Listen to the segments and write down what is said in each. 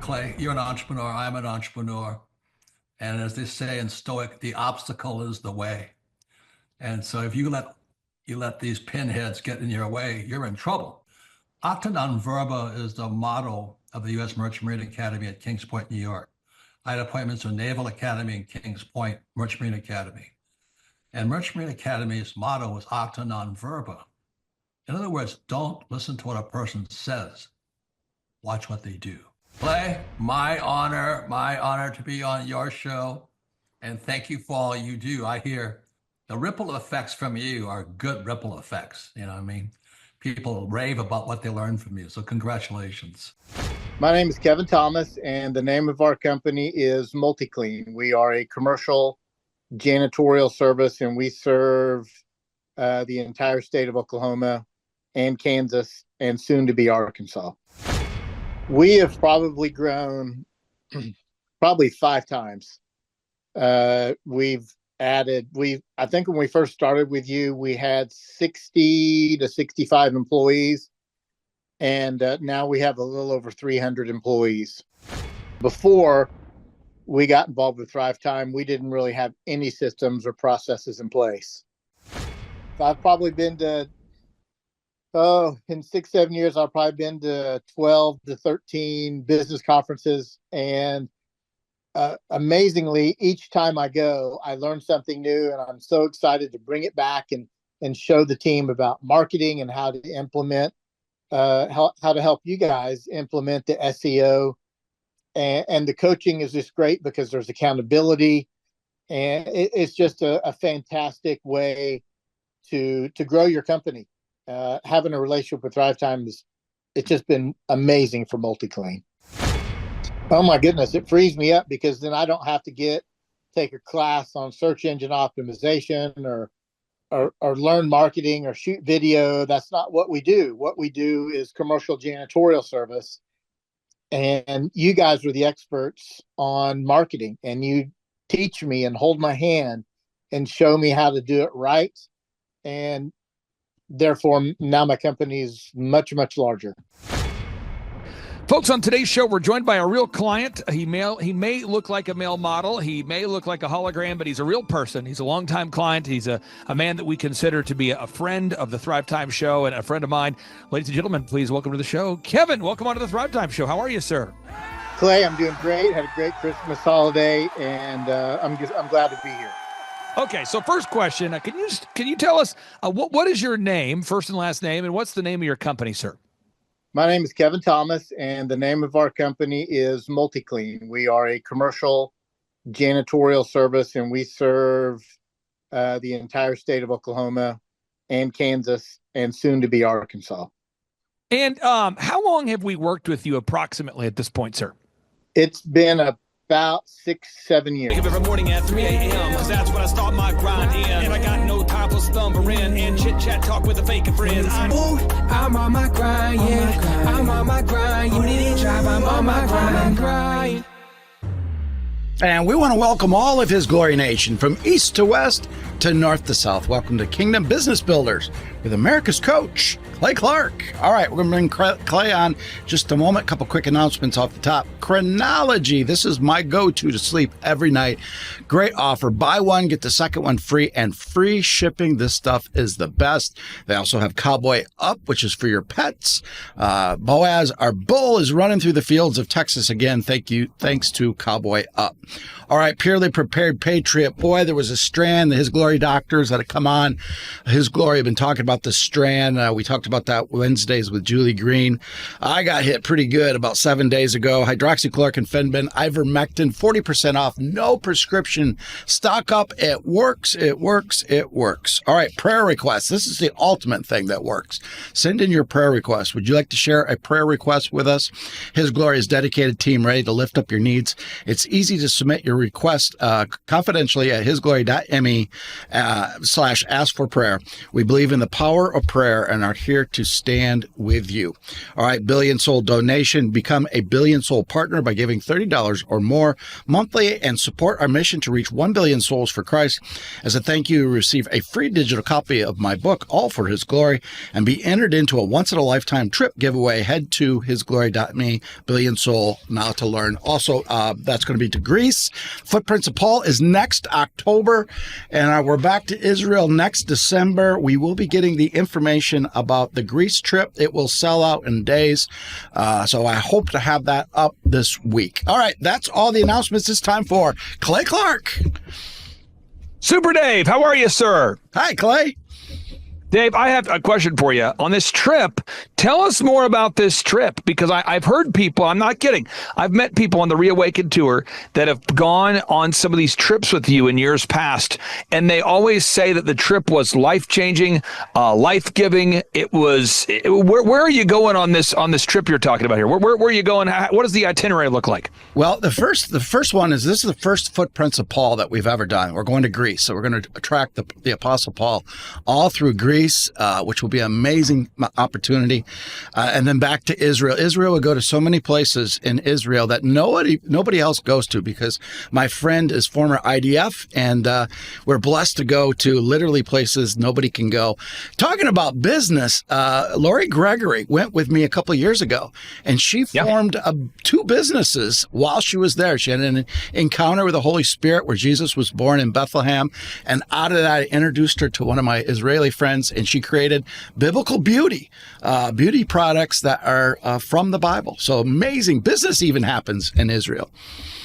Clay, you're an entrepreneur. I'm an entrepreneur. And as they say in Stoic, the obstacle is the way. And so if you let these pinheads get in your way, you're in trouble. Acta non verba is the motto of the U.S. Merchant Marine Academy at Kings Point, New York. I had appointments to Naval Academy and Kings Point Merchant Marine Academy. And Merchant Marine Academy's motto was acta non verba. In other words, don't listen to what a person says. Watch what they do. Clay, my honor to be on your show. And thank you for all you do. I hear the ripple effects from you are good ripple effects. You know what I mean? People rave about what they learn from you. So congratulations. My name is Kevin Thomas, and the name of our company is MultiClean. We are a commercial janitorial service, and we serve the entire state of Oklahoma and Kansas and soon to be Arkansas. We have probably grown probably 5 times. We've added, I think when we first started with you, we had 60 to 65 employees. And now we have a little over 300 employees. Before we got involved with Thrive Time, we didn't really have any systems or processes in place. So I've probably been to, in 6-7 years, I've probably been to 12 to 13 business conferences. And amazingly, each time I go, I learn something new, and I'm so excited to bring it back and show the team about marketing and how to implement, how to help you guys implement the SEO. And the coaching is just great because there's accountability, and it's just a fantastic way to grow your company. Having a relationship with Thrive Time it's just been amazing for MultiClean. Oh my goodness, it frees me up because then I don't have to take a class on search engine optimization or learn marketing or shoot video. That's not what we do. What we do is commercial janitorial service. And you guys are the experts on marketing, and you teach me and hold my hand and show me how to do it right. And therefore, now my company is much, much larger. Folks, on today's show, we're joined by a real client. He may look like a male model. He may look like a hologram, but he's a real person. He's a longtime client. He's a man that we consider to be a friend of the Thrive Time Show and a friend of mine. Ladies and gentlemen, please welcome to the show, Kevin. Welcome onto the Thrive Time Show. How are you, sir? Clay, I'm doing great. Had a great Christmas holiday, and I'm glad to be here. Okay, so first question, can you tell us what is your name, first and last name, and what's the name of your company, sir? My name is Kevin Thomas, and the name of our company is MultiClean. We are a commercial janitorial service, and we serve the entire state of Oklahoma and Kansas and soon to be Arkansas. And how long have we worked with you approximately at this point, sir? It's been about 6-7 years. Every morning at 3 a.m. because that's when I start my grind in. And I got no time for slumbering and chit chat talk with the fake friends. I'm on my grind, yeah. I'm on my grind. You need to drive, I'm on my grind. And we want to welcome all of His Glory Nation from east to west to north to south. Welcome to Kingdom Business Builders with America's coach, Clay Clark. All right, we're going to bring Clay on just a moment. A couple quick announcements off the top. Chronology. This is my go-to to sleep every night. Great offer. Buy one, get the second one free, and free shipping. This stuff is the best. They also have Cowboy Up, which is for your pets. Boaz, our bull, is running through the fields of Texas again. Thanks to Cowboy Up. All right, Purely Prepared Patriot. Boy, there was a strand. The His Glory doctors that had come on. His Glory have been talking about the strand. We talked about that Wednesdays with Julie Green. I got hit pretty good about 7 days ago. Hydroxychloroquine, Fenbin, ivermectin, 40% off, no prescription. Stock up. It works. It works. It works. All right, prayer requests. This is the ultimate thing that works. Send in your prayer request. Would you like to share a prayer request with us? His Glory is dedicated team ready to lift up your needs. It's easy to submit your request confidentially at hisglory.me. /ask for prayer. We believe in the power of prayer and are here to stand with you. All right, Billion Soul donation. Become a Billion Soul partner by giving $30 or more monthly and support our mission to reach 1 billion souls for Christ. As a thank you, receive a free digital copy of my book, All for His Glory, and be entered into a once-in-a-lifetime trip giveaway. Head to hisglory.me, Billion Soul, now to learn. Also, that's going to be to Greece. Footprints of Paul is next October, and we're back to Israel next December. We will be getting the information about the Greece trip. It will sell out in days, so I hope to have that up this week. All right, that's all the announcements. It's time for Clay Clark. Super Dave, how are you, sir? Hi, Clay. Dave, I have a question for you. On this trip, tell us more about this trip, because I've heard people, I'm not kidding, I've met people on the Reawakened Tour that have gone on some of these trips with you in years past, and they always say that the trip was life-changing, life-giving. Where are you going on this trip you're talking about here? Where are you going? What does the itinerary look like? Well, the first one is, this is the first Footprints of Paul that we've ever done. We're going to Greece, so we're going to track the Apostle Paul all through Greece, which will be an amazing opportunity, and then back to Israel. Israel will go to so many places in Israel that nobody else goes to, because my friend is former IDF, and we're blessed to go to literally places nobody can go. Talking about business, Lori Gregory went with me a couple of years ago, and she formed 2 businesses while she was there. She had an encounter with the Holy Spirit where Jesus was born in Bethlehem, and out of that, I introduced her to one of my Israeli friends, and she created biblical beauty products that are from the Bible. So amazing business even happens in Israel.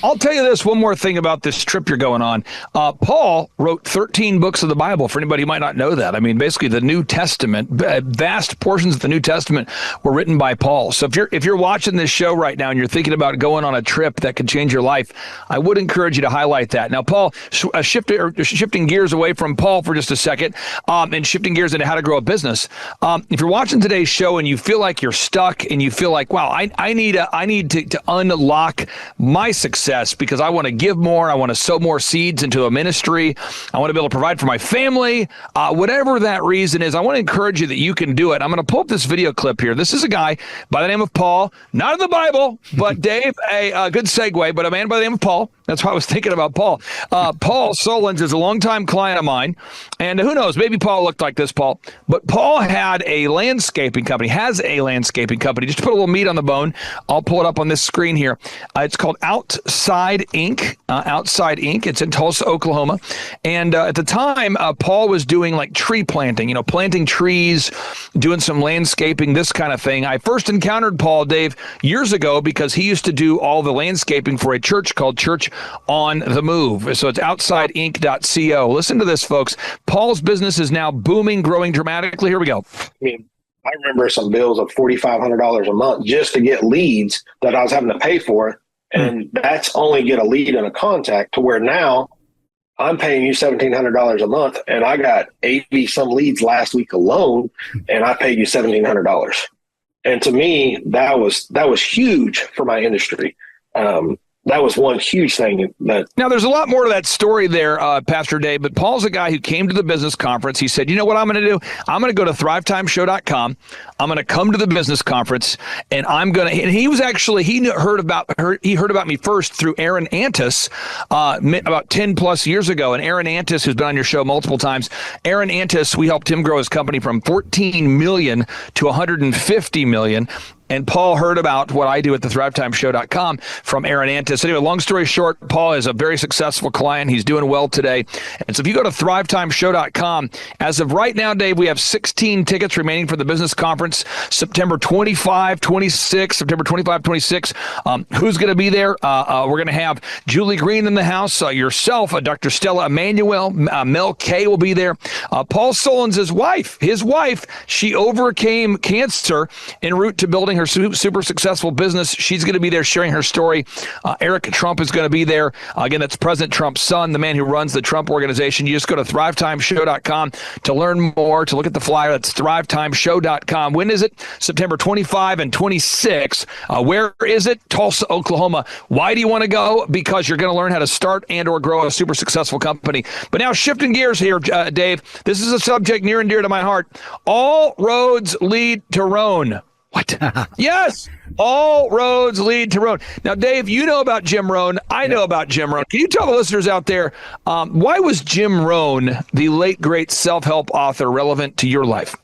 I'll tell you this, one more thing about this trip you're going on. Paul wrote 13 books of the Bible, for anybody who might not know that. I mean, basically the New Testament, vast portions of the New Testament were written by Paul. So if you're watching this show right now and you're thinking about going on a trip that could change your life, I would encourage you to highlight that. Now, Paul, shifting gears away from Paul for just a second, and shifting gears into how to grow a business. If you're watching today's show and you feel like you're stuck and you feel like, wow, I need to unlock my success, because I want to give more. I want to sow more seeds into a ministry. I want to be able to provide for my family. Whatever that reason is, I want to encourage you that you can do it. I'm going to pull up this video clip here. This is a guy by the name of Paul, not in the Bible, but Dave, a good segue, but a man by the name of Paul. That's why I was thinking about Paul. Paul Solons is a longtime client of mine, and who knows, maybe Paul looked like this, Paul. But Paul has a landscaping company. Just to put a little meat on the bone, I'll pull it up on this screen here. It's called Outside Inc. Outside Inc. It's in Tulsa, Oklahoma. And at the time, Paul was doing like tree planting, planting trees, doing some landscaping, this kind of thing. I first encountered Paul, Dave, years ago, because he used to do all the landscaping for a church called Church on the Move. So it's outsideinc.co. Listen to this, folks. Paul's business is now booming, growing dramatically. Here we go. I mean, I remember some bills of $4,500 a month just to get leads that I was having to pay for. And that's only get a lead and a contact, to where now I'm paying you $1,700 a month, and I got 80 some leads last week alone, and I paid you $1,700. And to me, that was huge for my industry. That was one huge thing. Now, there's a lot more to that story there, Pastor Dave, but Paul's a guy who came to the business conference. He said, you know what I'm going to do? I'm going to go to thrivetimeshow.com. I'm going to come to the business conference, and he heard about me first through Aaron Antis about 10 plus years ago. And Aaron Antis, who's been on your show multiple times, Aaron Antis, we helped him grow his company from 14 million to 150 million. And Paul heard about what I do at the thrivetimeshow.com from Aaron Antis. Anyway, long story short, Paul is a very successful client. He's doing well today. And so if you go to thrivetimeshow.com, as of right now, Dave, we have 16 tickets remaining for the business conference, September 25, 26, September 25, 26. Who's going to be there? We're going to have Julie Green in the house, yourself, Dr. Stella Emanuel, Mel K will be there. Paul Solons' wife, she overcame cancer en route to building her super successful business. She's going to be there sharing her story. Eric Trump is going to be there. Again, that's President Trump's son, the man who runs the Trump organization. You just go to thrivetimeshow.com to learn more, to look at the flyer. That's thrivetimeshow.com. When is it? September 25 and 26. Where is it? Tulsa, Oklahoma. Why do you want to go? Because you're going to learn how to start and or grow a super successful company. But now shifting gears here, Dave, this is a subject near and dear to my heart. All roads lead to Rohn. What? Yes, all roads lead to Rohn. Now, Dave, you know about Jim Rohn. I know about Jim Rohn. Can you tell the listeners out there, why was Jim Rohn, the late, great self-help author, relevant to your life?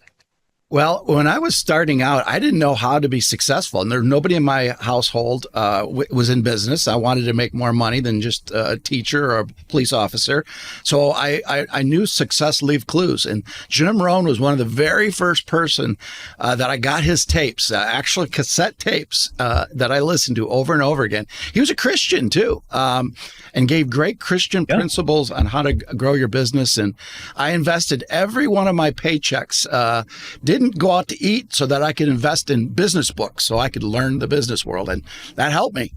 Well, when I was starting out, I didn't know how to be successful. And nobody in my household was in business. I wanted to make more money than just a teacher or a police officer. So I knew success leave clues. And Jim Rohn was one of the very first person that I got his tapes, actually cassette tapes that I listened to over and over again. He was a Christian, too, and gave great Christian principles on how to grow your business. And I invested every one of my paychecks, didn't go out to eat so that I could invest in business books so I could learn the business world. And that helped me.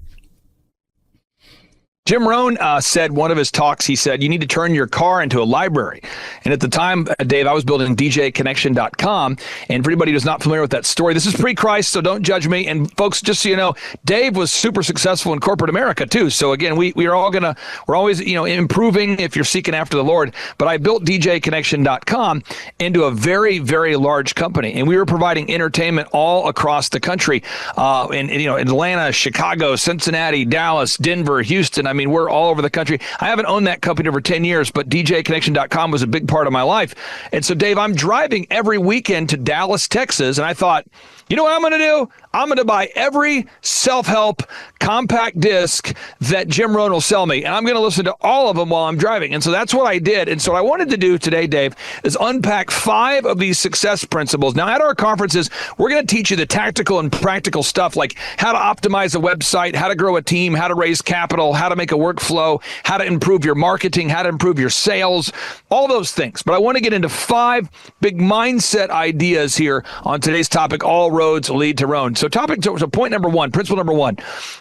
Jim Rohn said one of his talks, he said, you need to turn your car into a library. And at the time, Dave, I was building DJconnection.com. And for anybody who's not familiar with that story, this is pre-Christ, so don't judge me. And folks, just so you know, Dave was super successful in corporate America too. So again, we're always, improving if you're seeking after the Lord. But I built DJconnection.com into a very, very large company. And we were providing entertainment all across the country. In Atlanta, Chicago, Cincinnati, Dallas, Denver, Houston. I mean, we're all over the country. I haven't owned that company over 10 years, but DJconnection.com was a big part of my life. And so, Dave, I'm driving every weekend to Dallas, Texas, and I thought, you know what I'm going to do? I'm going to buy every self-help compact disc that Jim Rohn will sell me, and I'm going to listen to all of them while I'm driving. And so that's what I did. And so what I wanted to do today, Dave, is unpack 5 of these success principles. Now, at our conferences, we're going to teach you the tactical and practical stuff like how to optimize a website, how to grow a team, how to raise capital, how to make a workflow, how to improve your marketing, how to improve your sales, all those things. But I want to get into 5 big mindset ideas here on today's topic, all roads lead to Rohn. So point number 1, principle number 1,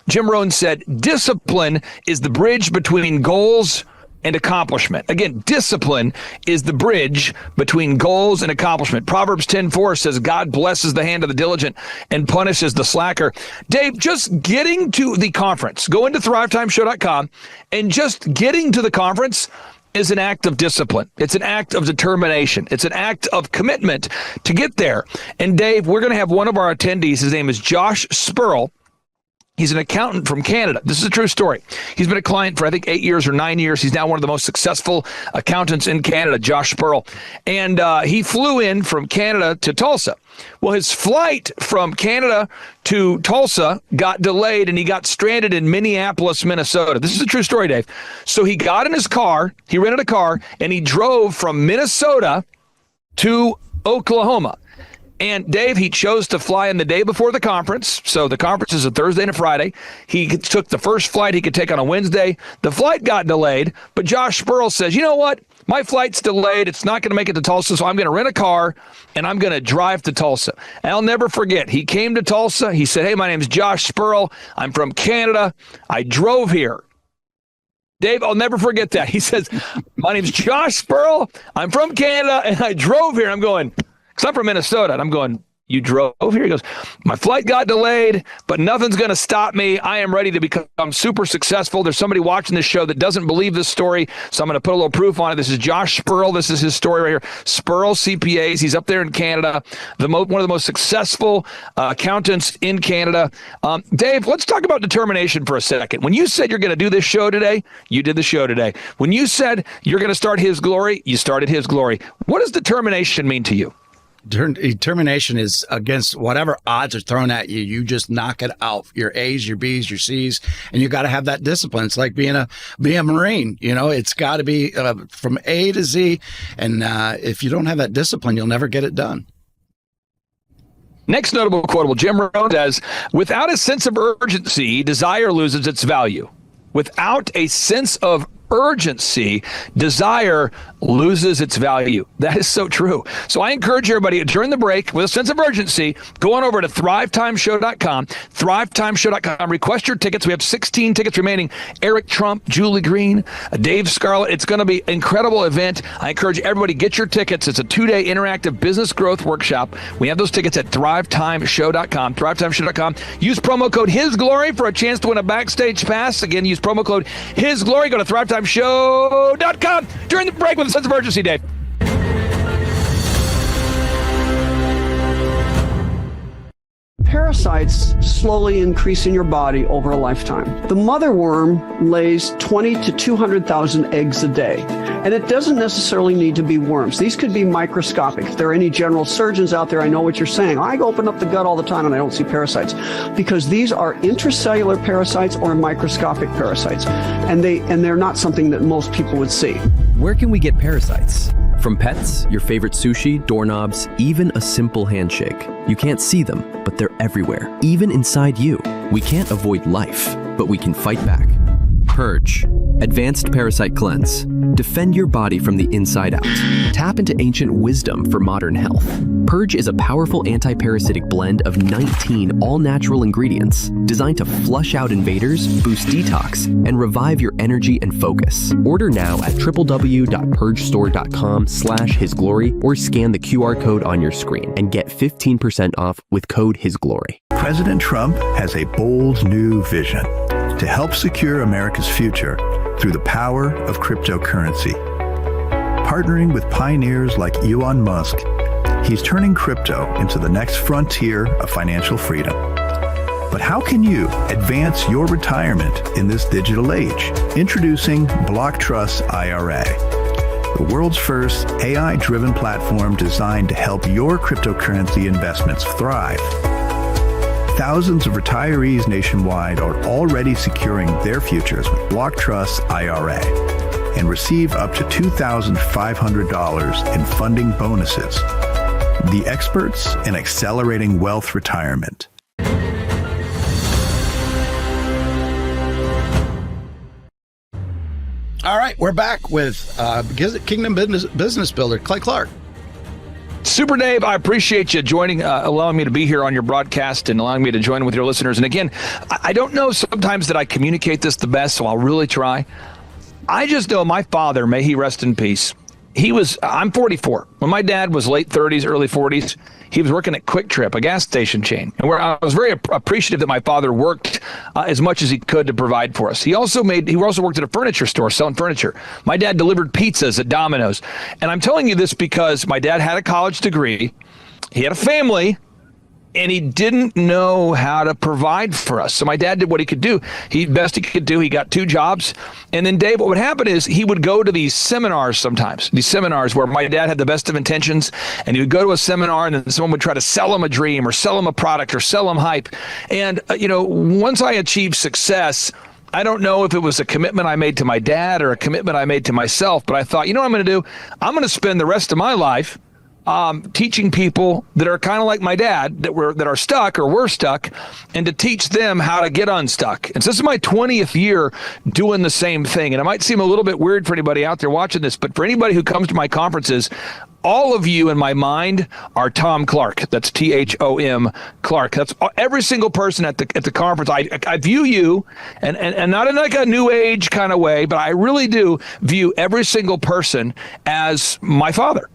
Jim Rohn said, discipline is the bridge between goals and accomplishment. Again, discipline is the bridge between goals and accomplishment. Proverbs 10:4 says, God blesses the hand of the diligent and punishes the slacker. Dave, just getting to the conference, go into thrivetimeshow.com, and just getting to the conference is an act of discipline. It's an act of determination. It's an act of commitment to get there. And Dave, we're going to have one of our attendees. His name is Josh Spurl. He's an accountant from Canada. This is a true story. He's been a client for, I think, 8 years or 9 years. He's now one of the most successful accountants in Canada, Josh Spurl. And he flew in from Canada to Tulsa. Well, his flight from Canada to Tulsa got delayed, and he got stranded in Minneapolis, Minnesota. This is a true story, Dave. So he got in his car, he rented a car, and he drove from Minnesota to Oklahoma. And Dave, he chose to fly in the day before the conference. So the conference is a Thursday and a Friday. He took the first flight he could take on a Wednesday. The flight got delayed, but Josh Spurl says, you know what? My flight's delayed. It's not going to make it to Tulsa, so I'm going to rent a car, and I'm going to drive to Tulsa. And I'll never forget, he came to Tulsa. He said, hey, my name's Josh Spurl. I'm from Canada. I drove here. Dave, I'll never forget that. He says, my name's Josh Spurl. I'm from Canada, and I drove here. I'm going, because I'm from Minnesota, and I'm going, you drove here? He goes, my flight got delayed, but nothing's going to stop me. I am ready to become super successful. There's somebody watching this show that doesn't believe this story, so I'm going to put a little proof on it. This is Josh Spurl. This is his story right here. Spurl CPAs. He's up there in Canada, one of the most successful accountants in Canada. Dave, let's talk about determination for a second. When you said you're going to do this show today, you did the show today. When you said you're going to start His Glory, you started His Glory. What does determination mean to you? Determination is against whatever odds are thrown at you. You just knock it out. Your A's, your B's, your C's, and you got to have that discipline. It's like being a Marine. You know, it's got to be from A to Z. And if you don't have that discipline, you'll never get it done. Next notable quotable, Jim Rohn says, without a sense of urgency, desire loses its value. Without a sense of urgency, desire loses its value. That is so true. So I encourage everybody during the break with a sense of urgency, go on over to thrivetimeshow.com, thrivetimeshow.com, request your tickets. We have 16 tickets remaining. Eric Trump, Julie Green, Dave Scarlett. It's going to be an incredible event. I encourage everybody, get your tickets. It's a 2-day interactive business growth workshop. We have those tickets at thrivetimeshow.com, thrivetimeshow.com. Use promo code HISGLORY for a chance to win a backstage pass. Again, use promo code HISGLORY. Go to thrivetimeshow.com during the break with a sense of urgency, Dave. Parasites slowly increase in your body over a lifetime. The mother worm lays 20 to 200,000 eggs a day. And it doesn't necessarily need to be worms. These could be microscopic. If there are any general surgeons out there, I know what you're saying. I open up the gut all the time and I don't see parasites. Because these are intracellular parasites or microscopic parasites. And they're not something that most people would see. Where can we get parasites? From pets, your favorite sushi, doorknobs, even a simple handshake. You can't see them, but they're everywhere, even inside you. We can't avoid life, but we can fight back. Purge. Advanced Parasite Cleanse. Defend your body from the inside out. Tap into ancient wisdom for modern health. Purge is a powerful anti-parasitic blend of 19 all-natural ingredients designed to flush out invaders, boost detox, and revive your energy and focus. Order now at www.purgestore.com/hisglory or scan the QR code on your screen and get 15% off with code HISGLORY. President Trump has a bold new vision to help secure America's future through the power of cryptocurrency. Partnering with pioneers like Elon Musk, he's turning crypto into the next frontier of financial freedom. But how can you advance your retirement in this digital age? Introducing Block Trust IRA, the world's first AI-driven platform designed to help your cryptocurrency investments thrive. Thousands of retirees nationwide are already securing their futures with Block Trust IRA and receive up to $2,500 in funding bonuses. The experts in accelerating wealth retirement. All right, we're back with Kingdom Business Builder, Clay Clark. Super Dave, I appreciate you joining, allowing me to be here on your broadcast and allowing me to join with your listeners. And again, I don't know sometimes that I communicate this the best, so I'll really try. I just know my father, may he rest in peace. I'm 44. When my dad was late 30s, early 40s, he was working at Quick Trip, a gas station chain. And where I was very appreciative that my father worked as much as he could to provide for us. He also worked at a furniture store selling furniture. My dad delivered pizzas at Domino's. And I'm telling you this because my dad had a college degree. He had a family. And he didn't know how to provide for us. So my dad did what he could do. Best he could do. He got 2 jobs. And then Dave, what would happen is he would go to these seminars sometimes, these seminars where my dad had the best of intentions. And he would go to a seminar and then someone would try to sell him a dream or sell him a product or sell him hype. And, once I achieved success, I don't know if it was a commitment I made to my dad or a commitment I made to myself, but I thought, you know what I'm going to do? I'm going to spend the rest of my life teaching people that are kind of like my dad that are stuck or were stuck, and to teach them how to get unstuck. And so this is my 20th year doing the same thing. And it might seem a little bit weird for anybody out there watching this, but for anybody who comes to my conferences, all of you in my mind are Tom Clark. That's THOM Clark. That's every single person at the conference. I view you, and not in like a new age kind of way, but I really do view every single person as my father.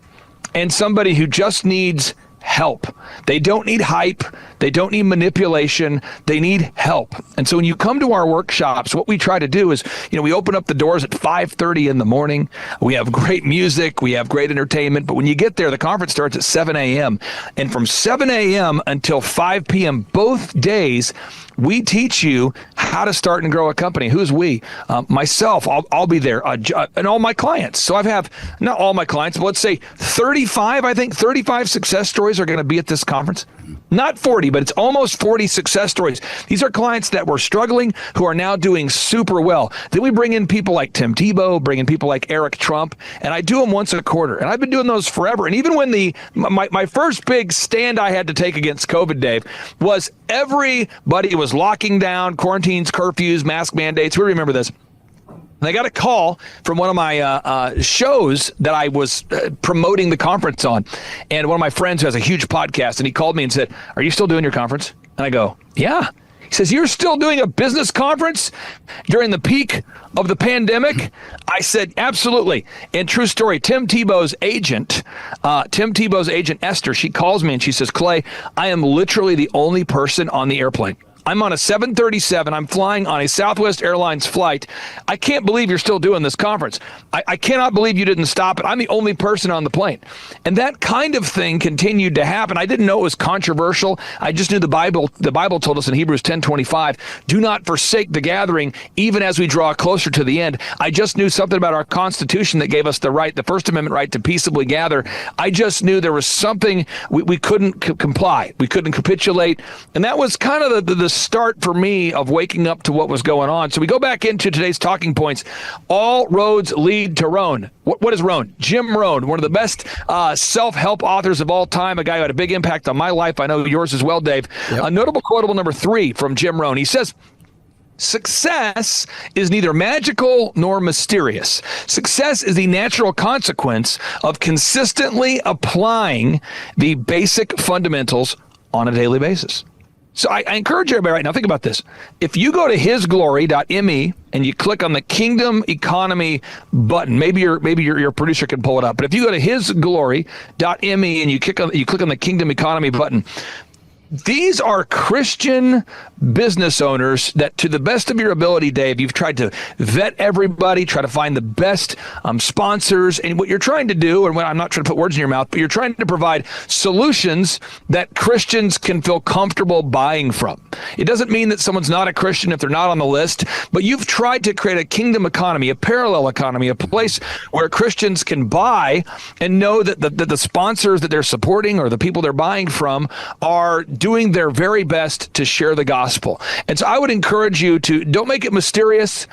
And somebody who just needs help. They don't need hype. They don't need manipulation. They need help. And so when you come to our workshops, what we try to do is, we open up the doors at 5:30 in the morning. We have great music. We have great entertainment. But when you get there, the conference starts at 7 a.m. And from 7 a.m. until 5 p.m. both days, we teach you how to start and grow a company. Who's we? Myself, I'll be there, and all my clients. So I have, not all my clients, but let's say 35 success stories are going to be at this conference. Not 40, but it's almost 40 success stories. These are clients that were struggling who are now doing super well. Then we bring in people like Tim Tebow, bring in people like Eric Trump, and I do them once a quarter. And I've been doing those forever. And even when my first big stand I had to take against COVID, Dave, was everybody was locking down, quarantines, curfews, mask mandates. We remember this. And I got a call from one of my shows that I was promoting the conference on. And one of my friends who has a huge podcast, and he called me and said, "Are you still doing your conference?" And I go, "Yeah." He says, "You're still doing a business conference during the peak of the pandemic?" I said, "Absolutely." And true story, Tim Tebow's agent, Esther, she calls me and she says, "Clay, I am literally the only person on the airplane. I'm on a 737. I'm flying on a Southwest Airlines flight. I can't believe you're still doing this conference. I cannot believe you didn't stop it. I'm the only person on the plane." And that kind of thing continued to happen. I didn't know it was controversial. I just knew the Bible told us in Hebrews 10:25, "Do not forsake the gathering, even as we draw closer to the end." I just knew something about our Constitution that gave us the right, the First Amendment right to peaceably gather. I just knew there was something we couldn't comply. We couldn't capitulate. And that was kind of the start for me of waking up to what was going on. So we go back into today's talking points. All roads lead to Rohn. What is Rohn? Jim Rohn, one of the best self-help authors of all time, a guy who had a big impact on my life. I know yours as well, Dave. Yep. A notable quotable number 3 from Jim Rohn. He says, "Success is neither magical nor mysterious. Success is the natural consequence of consistently applying the basic fundamentals on a daily basis." So I encourage everybody right now, think about this. If you go to hisglory.me and you click on the Kingdom Economy button, maybe your producer can pull it up, but if you go to hisglory.me and you click on the Kingdom Economy button, these are Christian business owners that, to the best of your ability, Dave, you've tried to vet everybody, try to find the best sponsors. And what you're trying to do, and I'm not trying to put words in your mouth, but you're trying to provide solutions that Christians can feel comfortable buying from. It doesn't mean that someone's not a Christian if they're not on the list, but you've tried to create a kingdom economy, a parallel economy, a place where Christians can buy and know that the sponsors that they're supporting or the people they're buying from are doing their very best to share the gospel. And so I would encourage you to don't make it mysterious.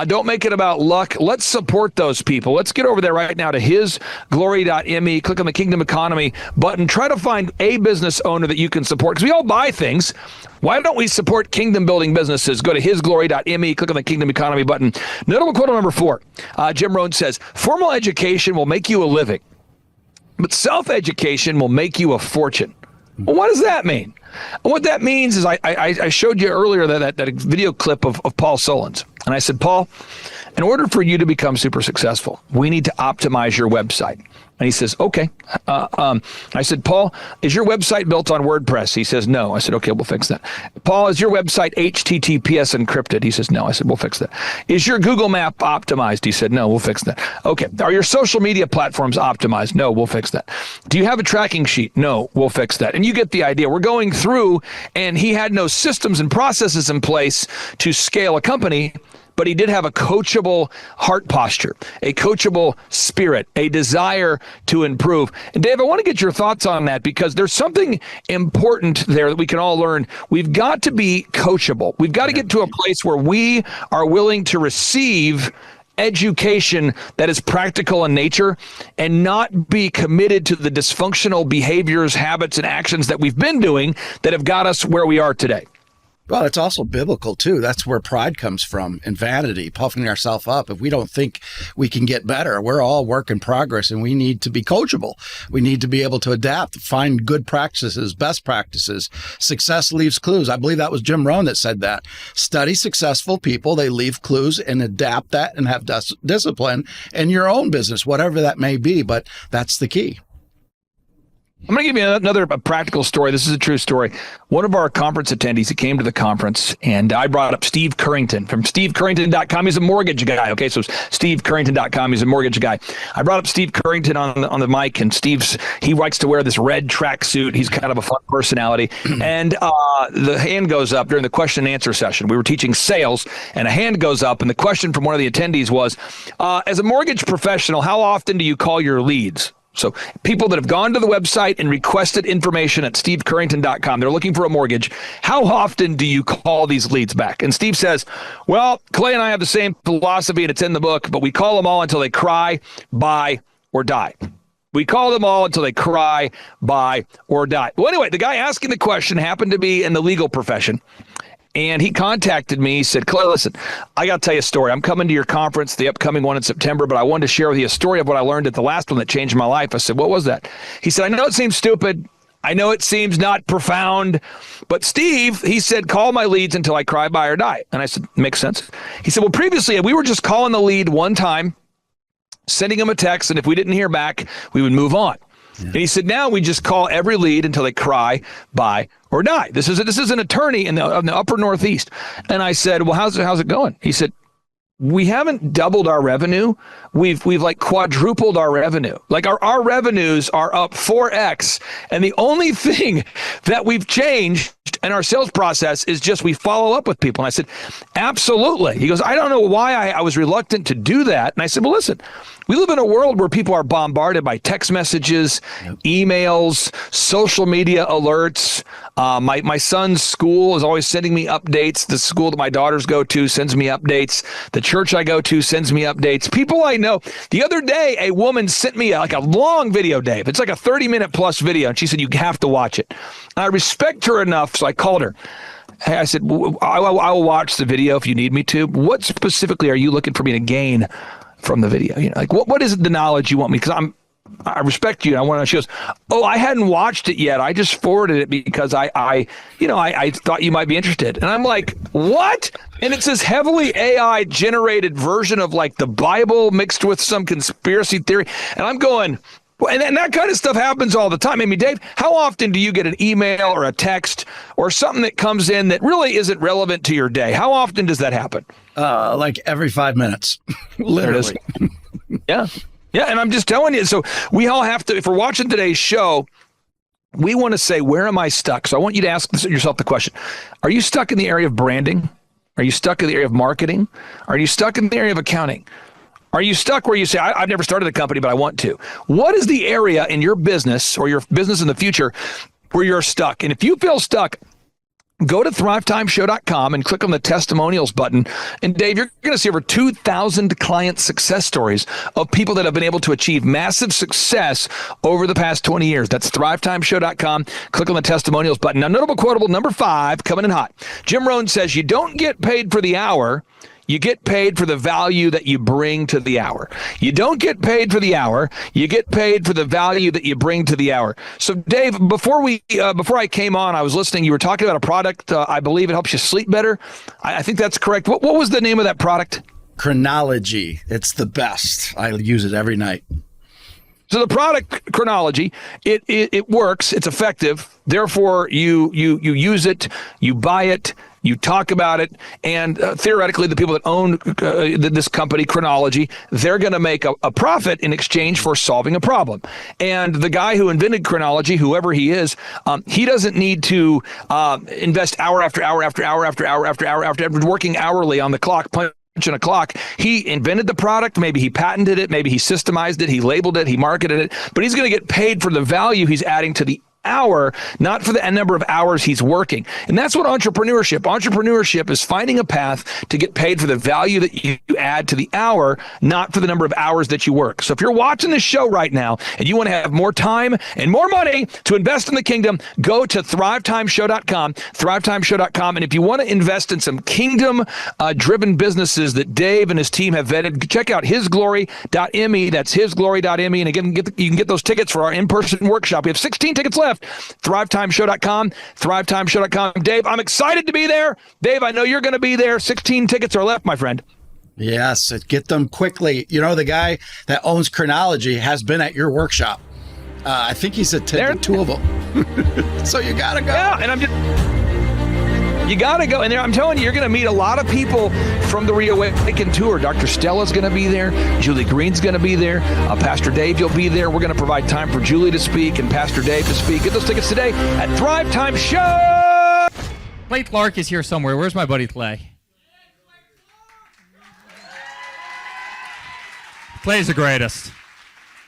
Don't make it about luck. Let's support those people. Let's get over there right now to hisglory.me. Click on the Kingdom Economy button. Try to find a business owner that you can support, because we all buy things. Why don't we support kingdom building businesses? Go to hisglory.me, click on the Kingdom Economy button. Notable quote number 4. Jim Rohn says, "Formal education will make you a living, but self-education will make you a fortune." Well, what does that mean? What that means is I showed you earlier that video clip of Paul Solons. And I said, "Paul, in order for you to become super successful, we need to optimize your website." And he says, "Okay." I said, "Paul, is your website built on WordPress?" He says, "No." I said, "Okay, we'll fix that." "Paul, is your website HTTPS encrypted?" He says, "No." I said, "We'll fix that." "Is your Google Map optimized?" He said, "No." "We'll fix that." "Okay. Are your social media platforms optimized?" "No." "We'll fix that." "Do you have a tracking sheet?" "No." "We'll fix that." And you get the idea. We're going through, and he had no systems and processes in place to scale a company, but he did have a coachable heart posture, a coachable spirit, a desire to improve. And Dave, I want to get your thoughts on that, because there's something important there that we can all learn. We've got to be coachable. We've got to get to a place where we are willing to receive education that is practical in nature and not be committed to the dysfunctional behaviors, habits, and actions that we've been doing that have got us where we are today. Well, it's also biblical, too. That's where pride comes from, and vanity, puffing ourselves up. If we don't think we can get better, we're all work in progress, and we need to be coachable. We need to be able to adapt, find good practices, best practices. Success leaves clues. I believe that was Jim Rohn that said that. Study successful people. They leave clues, and adapt that and have discipline in your own business, whatever that may be. But that's the key. I'm going to give you another practical story. This is a true story. One of our conference attendees, he came to the conference, and I brought up Steve Currington from stevecurrington.com. He's a mortgage guy. Okay, so stevecurrington.com. He's a mortgage guy. I brought up Steve Currington on the mic, and he likes to wear this red tracksuit. He's kind of a fun personality. And the hand goes up during the question and answer session. We were teaching sales, and a hand goes up, and the question from one of the attendees was, as a mortgage professional, how often do you call your leads? So people that have gone to the website and requested information at stevecurrington.com, they're looking for a mortgage. How often do you call these leads back? And Steve says, "Well, Clay and I have the same philosophy, and it's in the book, but we call them all until they cry, buy, or die." We call them all until they cry, buy, or die. Well, anyway, the guy asking the question happened to be in the legal profession. And he contacted me. He said, Clay, listen, I got to tell you a story. I'm coming to your conference, the upcoming one in September, but I wanted to share with you a story of what I learned at the last one that changed my life. I said, what was that? He said, I know it seems stupid. I know it seems not profound, but Steve, he said, call my leads until I cry, buy, or die. And I said, makes sense. He said, well, previously we were just calling the lead one time, sending them a text, and if we didn't hear back, we would move on. Yeah. And he said, now we just call every lead until they cry, buy, or die. This is an attorney in the upper Northeast. And I said, well, how's it going? He said, we haven't doubled our revenue. We've like quadrupled our revenue. Like our revenues are up 4x. And the only thing that we've changed in our sales process is just we follow up with people. And I said, absolutely. He goes, I don't know why I was reluctant to do that. And I said, well, listen, we live in a world where people are bombarded by text messages, emails, social media alerts. My son's school is always sending me updates. The school that my daughters go to sends me updates. The church I go to sends me updates. People I know. The other day, a woman sent me like a long video, Dave. It's like a 30-minute plus video. And she said, you have to watch it. And I respect her enough, so I called her. Hey, I said, I will watch the video if you need me to. What specifically are you looking for me to gain from the video? You know, like what is the knowledge you want me? Because I respect you. And I want to. She goes, oh, I hadn't watched it yet. I just forwarded it because I thought you might be interested. And I'm like, what? And it's this heavily AI generated version of like the Bible mixed with some conspiracy theory. And I'm going, and that kind of stuff happens all the time. I mean, Dave, how often do you get an email or a text or something that comes in that really isn't relevant to your day? How often does that happen? Like every 5 minutes, literally. Yeah. Yeah. And I'm just telling you. So we all have to, if we're watching today's show, we want to say, where am I stuck? So I want you to ask yourself the question. Are you stuck in the area of branding? Are you stuck in the area of marketing? Are you stuck in the area of accounting? Are you stuck where you say, I've never started a company, but I want to? What is the area in your business or your business in the future where you're stuck? And if you feel stuck, go to thrivetimeshow.com and click on the testimonials button. And Dave, you're going to see over 2,000 client success stories of people that have been able to achieve massive success over the past 20 years. That's thrivetimeshow.com. Click on the testimonials button. Now, notable quotable number 5, coming in hot. Jim Rohn says, you don't get paid for the hour. You get paid for the value that you bring to the hour. You don't get paid for the hour. You get paid for the value that you bring to the hour. So, Dave, before I came on, I was listening. You were talking about a product. I believe it helps you sleep better. I think that's correct. What was the name of that product? Chronology. It's the best. I use it every night. So the product Chronology, it works. It's effective. Therefore, you use it. You buy it. You talk about it, and theoretically, the people that own this company, Chronology, they're going to make a profit in exchange for solving a problem. And the guy who invented Chronology, whoever he is, he doesn't need to invest hour after hour after hour after hour after hour after working hourly on the clock, punching a clock. He invented the product. Maybe he patented it. Maybe he systemized it. He labeled it. He marketed it. But he's going to get paid for the value he's adding to the hour, not for the number of hours he's working. And that's what entrepreneurship is, finding a path to get paid for the value that you add to the hour, not for the number of hours that you work. So if you're watching this show right now and you want to have more time and more money to invest in the kingdom, go to thrivetimeshow.com, thrivetimeshow.com. And if you want to invest in some kingdom driven businesses that Dave and his team have vetted, check out hisglory.me. That's hisglory.me. And again, you can get those tickets for our in-person workshop. We have 16 tickets left. thrivetimeshow.com, thrivetimeshow.com. Dave, I'm excited to be there. Dave, I know you're going to be there. 16 tickets are left, my friend. Yes, get them quickly. You know, the guy that owns Chronology has been at your workshop. I think he's attended 2 of them. So you got to go. Yeah, and you got to go. And I'm telling you, you're going to meet a lot of people from the Reawaken Tour. Dr. Stella's going to be there. Julie Green's going to be there. Pastor Dave, you'll be there. We're going to provide time for Julie to speak and Pastor Dave to speak. Get those tickets today at Thrive Time Show. Clay Clark is here somewhere. Where's my buddy Clay? Clay's the greatest.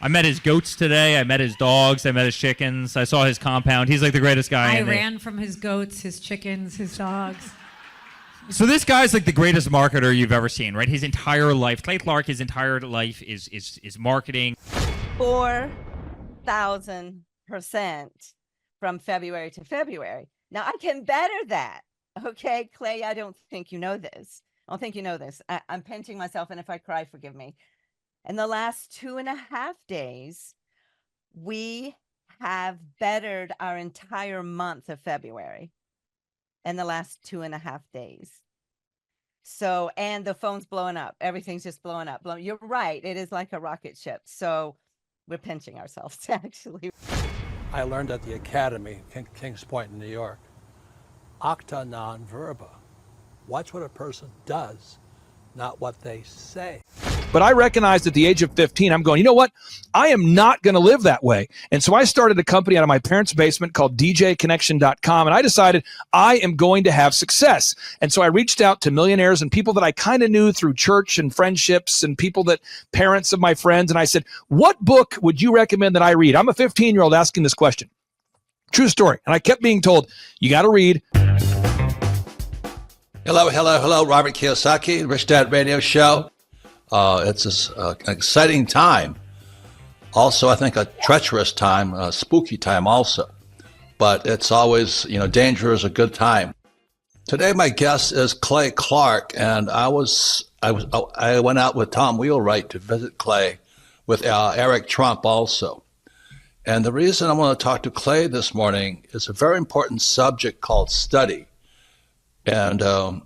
I met his goats today. I met his dogs. I met his chickens. I saw his compound. He's like the greatest guy. I ran from his goats, his chickens, his dogs. So this guy's like the greatest marketer you've ever seen, right? His entire life, Clay Clark, his entire life is marketing. 4,000% from February to February. Now I can better that. Okay, Clay, I don't think you know this. I don't think you know this. I'm pinching myself, and if I cry, forgive me. In the last 2.5 days, we have bettered our entire month of February in the last 2.5 days. So, and the phone's blowing up. Everything's just blowing up. You're right. It is like a rocket ship. So we're pinching ourselves, actually. I learned at the academy, Kings Point in New York, acta non verba. Watch what a person does, not what they say. But I recognized at the age of 15, I'm going, you know what? I am not going to live that way. And so I started a company out of my parents' basement called djconnection.com. And I decided I am going to have success. And so I reached out to millionaires and people that I kind of knew through church and friendships and people that parents of my friends. And I said, what book would you recommend that I read? I'm a 15-year-old asking this question. True story. And I kept being told, you got to read. Hello, Robert Kiyosaki, Rich Dad Radio Show. It's an exciting time. Also, I think a treacherous time, a spooky time also. But it's always, danger is a good time. Today, my guest is Clay Clark, and I went out with Tom Wheelwright to visit Clay with Eric Trump also. And the reason I want to talk to Clay this morning is a very important subject called study. And the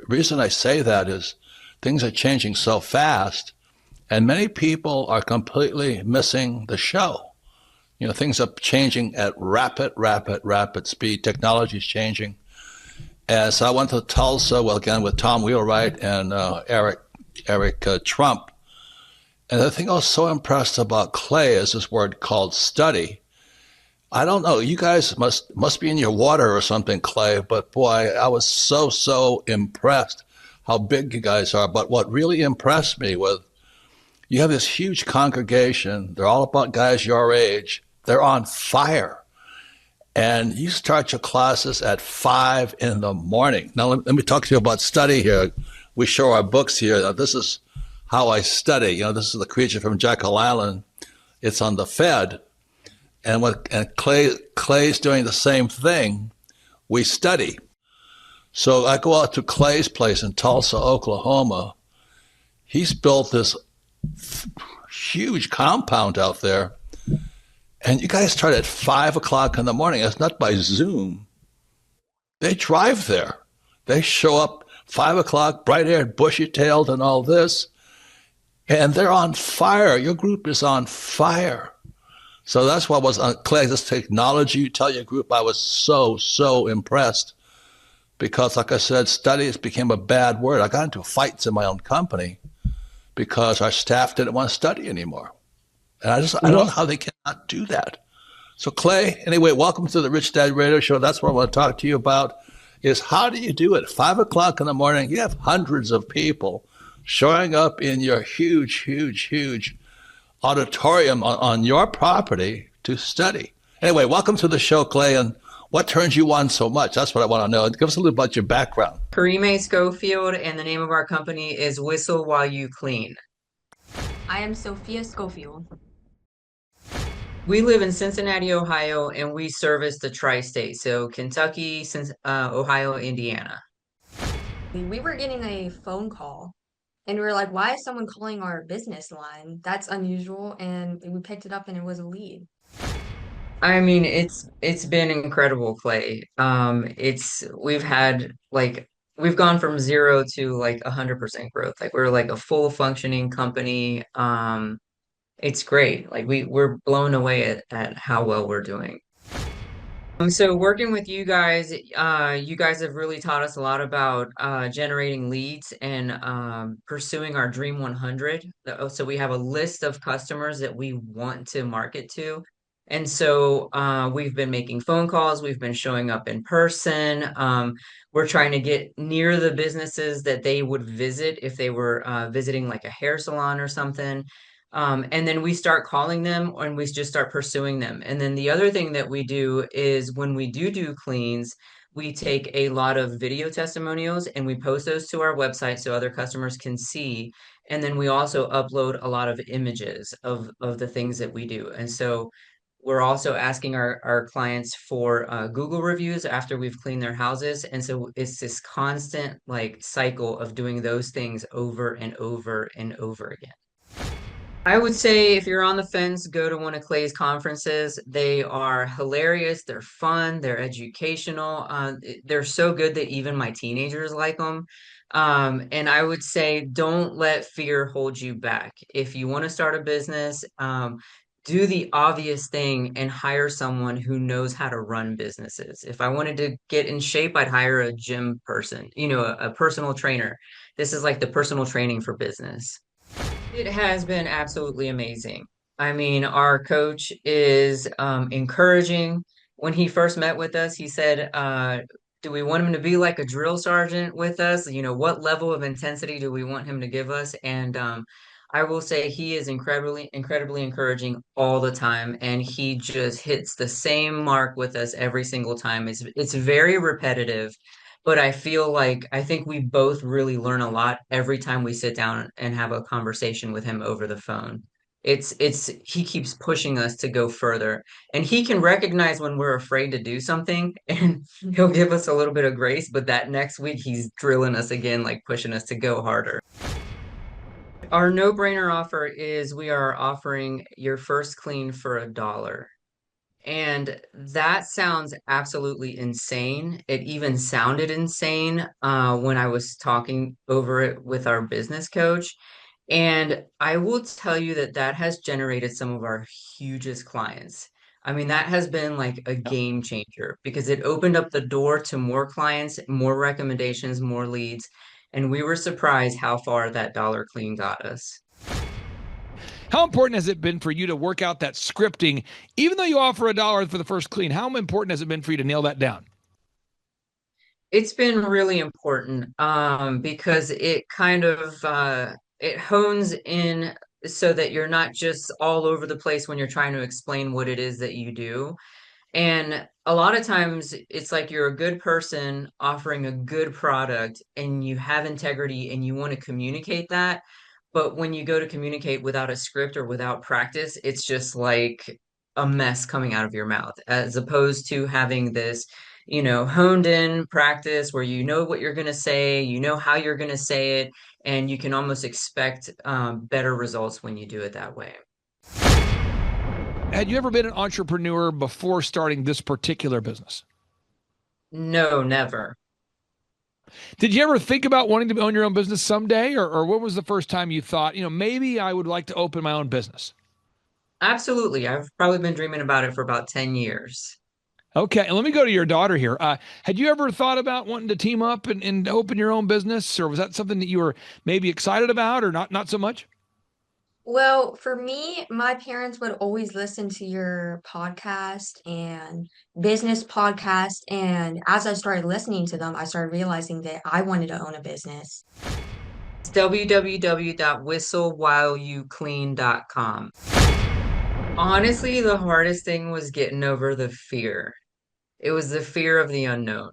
reason I say that is things are changing so fast, and many people are completely missing the show. Things are changing at rapid speed. Technology is changing. And so I went to Tulsa, again, with Tom Wheelwright and Eric Trump. And the thing I was so impressed about Clay is this word called study. I don't know, you guys must be in your water or something, Clay, but boy, I was so impressed how big you guys are. But what really impressed me was you have this huge congregation. They're all about guys your age. They're on fire. And you start your classes at 5 a.m. Now, let me talk to you about study here. We show our books here. Now, this is how I study. This is The Creature from Jekyll Island. It's on the Fed. And Clay's doing the same thing. We study. So I go out to Clay's place in Tulsa, Oklahoma. He's built this huge compound out there. And you guys start at 5 o'clock in the morning. It's not by Zoom. They drive there. They show up 5 o'clock, bright-haired, bushy-tailed and all this. And they're on fire. Your group is on fire. So that's what was on Clay, this technology you tell your group. I was so impressed. Because, like I said, studies became a bad word. I got into fights in my own company because our staff didn't want to study anymore. And I don't know how they cannot do that. So, Clay, anyway, welcome to the Rich Dad Radio Show. That's what I want to talk to you about, is how do you do it? 5 o'clock in the morning, you have hundreds of people showing up in your huge auditorium on your property to study. Anyway, welcome to the show, Clay, and what turns you on so much? That's what I want to know. Give us a little about your background. Karime Schofield, and the name of our company is Whistle While You Clean. I am Sophia Schofield. We live in Cincinnati, Ohio, and we service the tri-state, so Kentucky, Ohio, Indiana. We were getting a phone call, and we were like, why is someone calling our business line? That's unusual, and we picked it up, and it was a lead. I mean, it's been incredible, Clay. We've gone from 0 to 100% growth. We're like a full functioning company. It's great. We're blown away at how well we're doing. So working with you guys have really taught us a lot about generating leads and pursuing our Dream 100. So we have a list of customers that we want to market to. And so we've been making phone calls, we've been showing up in person. We're trying to get near the businesses that they would visit if they were visiting like a hair salon or something. And then we start calling them and we just start pursuing them. And then the other thing that we do is when we do cleans, we take a lot of video testimonials and we post those to our website so other customers can see. And then we also upload a lot of images of the things that we do. And so we're also asking our clients for Google reviews after we've cleaned their houses. And so it's this constant like cycle of doing those things over and over and over again. I would say if you're on the fence, go to one of Clay's conferences. They are hilarious. They're fun. They're educational. They're so good that even my teenagers like them. And I would say don't let fear hold you back. If you want to start a business, do the obvious thing and hire someone who knows how to run businesses. If I wanted to get in shape, I'd hire a gym person, a personal trainer. This is like the personal training for business. It has been absolutely amazing. I mean, our coach is encouraging. When he first met with us, he said, do we want him to be like a drill sergeant with us? What level of intensity do we want him to give us? And I will say he is incredibly, incredibly encouraging all the time. And he just hits the same mark with us every single time. It's very repetitive, but I think we both really learn a lot every time we sit down and have a conversation with him over the phone. He keeps pushing us to go further, and he can recognize when we're afraid to do something, and he'll give us a little bit of grace, but that next week he's drilling us again, like pushing us to go harder. Our no-brainer offer is we are offering your first clean for $1. And that sounds absolutely insane. It even sounded insane when I was talking over it with our business coach. And I will tell you that that has generated some of our hugest clients. I mean, that has been like a game changer because it opened up the door to more clients, more recommendations, more leads. And we were surprised how far that dollar clean got us. How important has it been for you to work out that scripting, even though you offer $1 for the first clean? How important has it been for you to nail that down? It's been really important because it kind of it hones in so that you're not just all over the place when you're trying to explain what it is that you do. And a lot of times it's like you're a good person offering a good product and you have integrity and you want to communicate that. But when you go to communicate without a script or without practice, it's just like a mess coming out of your mouth, as opposed to having this, honed in practice where you know what you're going to say, you know how you're going to say it, and you can almost expect better results when you do it that way. Had you ever been an entrepreneur before starting this particular business? No, never. Did you ever think about wanting to own your own business someday? Or what was the first time you thought, maybe I would like to open my own business? Absolutely. I've probably been dreaming about it for about 10 years. Okay. And let me go to your daughter here. Had you ever thought about wanting to team up and open your own business? Or was that something that you were maybe excited about or not so much? Well, for me, my parents would always listen to your podcast and business podcast. And as I started listening to them, I started realizing that I wanted to own a business. It's www.whistlewhileyouclean.com. Honestly, the hardest thing was getting over the fear. It was the fear of the unknown.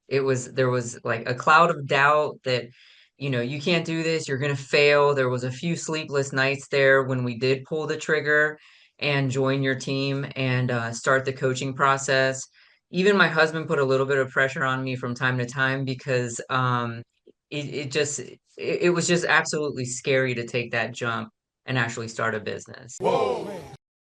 There was like a cloud of doubt that, you can't do this, you're going to fail. There was a few sleepless nights there when we did pull the trigger and join your team and start the coaching process. Even my husband put a little bit of pressure on me from time to time because it was just absolutely scary to take that jump and actually start a business. Whoa.